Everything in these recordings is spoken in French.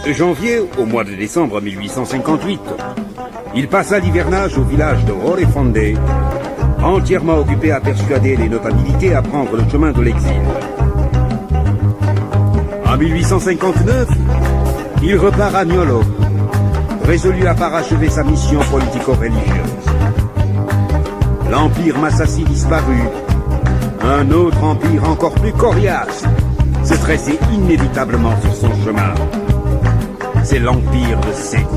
De janvier au mois de décembre 1858, il passa l'hivernage au village de Orefonde, entièrement occupé à persuader les notabilités à prendre le chemin de l'exil. En 1859, il repart à Niolo, résolu à parachever sa mission politico-religieuse. L'empire Massassi disparut. Un autre empire encore plus coriace se tressait inévitablement sur son chemin. C'est l'empire de Ségou.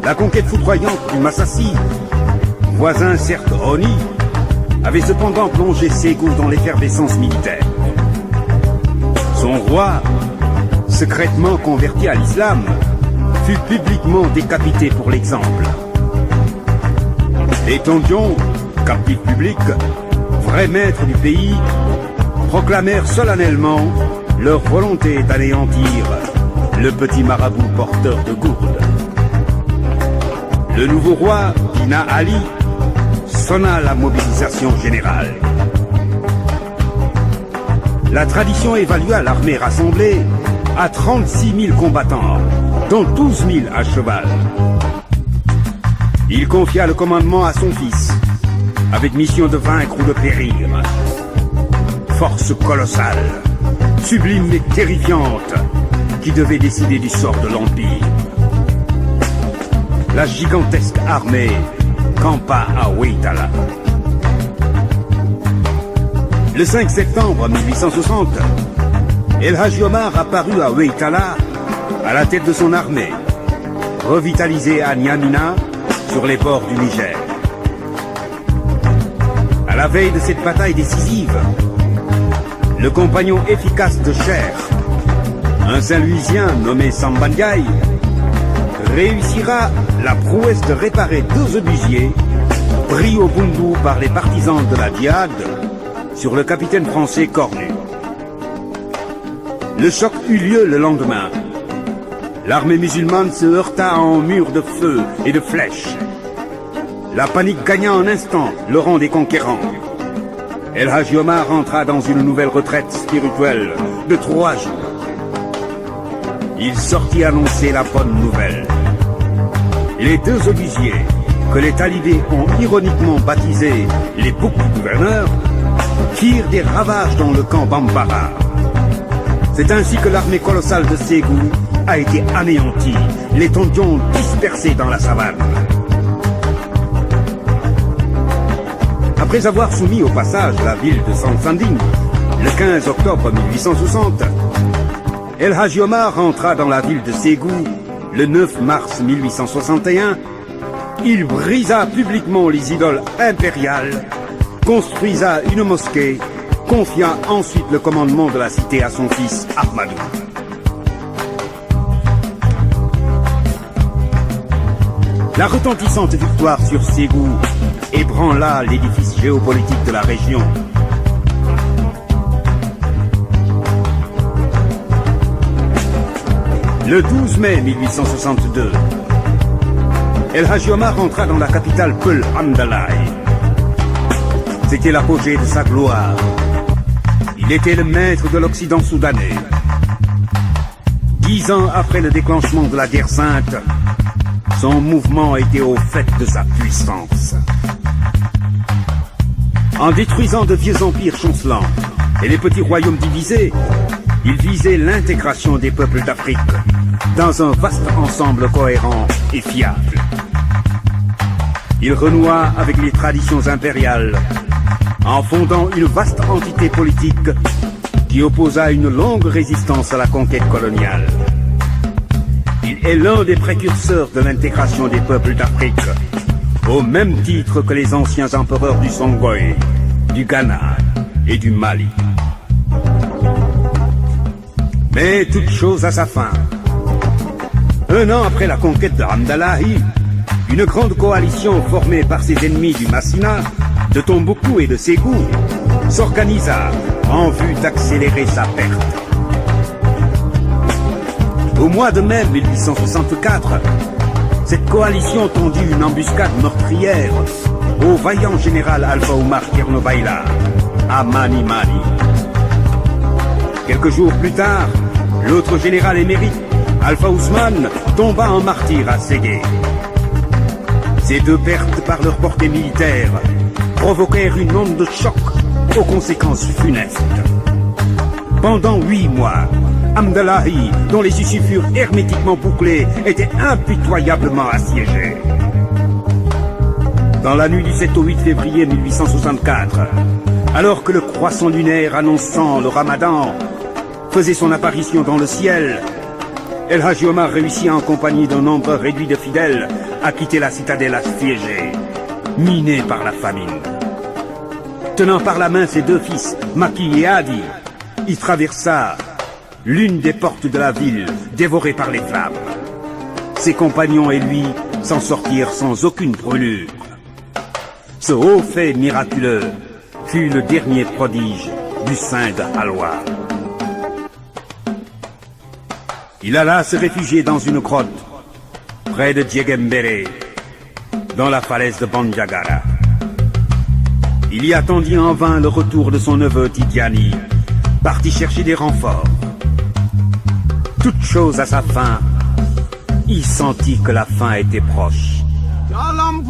La conquête foudroyante du Massassi, voisin certes Oni, avait cependant plongé Ségou dans l'effervescence militaire. Son roi, secrètement converti à l'islam, fut publiquement décapité pour l'exemple. Les Tondions, captifs publics, vrais maîtres du pays, proclamèrent solennellement leur volonté d'anéantir le petit marabout porteur de gourde. Le nouveau roi, Dina Ali, sonna la mobilisation générale. La tradition évalua l'armée rassemblée à 36 000 combattants, dont 12 000 à cheval. Il confia le commandement à son fils, avec mission de vaincre ou de périr. Force colossale, sublime et terrifiante, qui devait décider du sort de l'Empire. La gigantesque armée campa à Ouétala. Le 5 septembre 1860, El Hadji Omar apparut à Ouétala à la tête de son armée, revitalisée à Niamina, sur les bords du Niger. À la veille de cette bataille décisive, le compagnon efficace de Cher, un Saint-Louisien nommé Sambandiaï, réussira la prouesse de réparer 2 obusiers pris au Bundu par les partisans de la djihad sur le capitaine français Cornu. Le choc eut lieu le lendemain. L'armée musulmane se heurta à un mur de feu et de flèches. La panique gagna en un instant le rang des conquérants. El Hadji Omar entra dans une nouvelle retraite spirituelle de 3 jours. Il sortit annoncer la bonne nouvelle. Les 2 obusiers, que les talibés ont ironiquement baptisés les boucs du gouverneur, firent des ravages dans le camp Bambara. C'est ainsi que l'armée colossale de Ségou a été anéantie, les Tondions dispersés dans la savane. Après avoir soumis au passage la ville de Sansanding, le 15 octobre 1860, El Hadji Omar entra dans la ville de Ségou le 9 mars 1861. Il brisa publiquement les idoles impériales, construisa une mosquée, confia ensuite le commandement de la cité à son fils Ahmadou. La retentissante victoire sur Ségou ébranla l'édifice géopolitique de la région. Le 12 mai 1862, El Hadji Omar entra dans la capitale Peul Hamdallah. C'était l'apogée de sa gloire. Il était le maître de l'Occident soudanais. 10 ans après le déclenchement de la guerre sainte, son mouvement était au fait de sa puissance. En détruisant de vieux empires chancelants et les petits royaumes divisés, il visait l'intégration des peuples d'Afrique dans un vaste ensemble cohérent et fiable. Il renoua avec les traditions impériales en fondant une vaste entité politique qui opposa une longue résistance à la conquête coloniale. Il est l'un des précurseurs de l'intégration des peuples d'Afrique, au même titre que les anciens empereurs du Songhai, du Ghana et du Mali. Mais toute chose a sa fin. 1 an après la conquête de Hamdallahi, une grande coalition formée par ses ennemis du Massina, de Tombouctou et de Ségou s'organisa en vue d'accélérer sa perte. Au mois de mai 1864, cette coalition tendit une embuscade meurtrière au vaillant général Alpha Oumar Kernobaïla à Mani Mani. Quelques jours plus tard, L'autre général émérite, Alpha Ousmane, tomba en martyr à Ségué. Ces deux pertes par leur portée militaire provoquèrent une onde de choc aux conséquences funestes. Pendant 8 mois, Hamdallahi, dont les issues furent hermétiquement bouclées, était impitoyablement assiégé. Dans la nuit du 7 au 8 février 1864, alors que le croissant lunaire annonçant le Ramadan faisait son apparition dans le ciel, El Hadji Omar réussit en compagnie d'un nombre réduit de fidèles à quitter la citadelle assiégée, minée par la famine. Tenant par la main ses deux fils, Maki et Hadi, il traversa l'une des portes de la ville, dévorée par les flammes. Ses compagnons et lui s'en sortirent sans aucune brûlure. Ce haut fait miraculeux fut le dernier prodige du saint de Halwa. Il alla se réfugier dans une grotte, près de Djegembere, dans la falaise de Bandiagara. Il y attendit en vain le retour de son neveu Tidiane, parti chercher des renforts. Toute chose à sa fin, il sentit que la fin était proche. Salam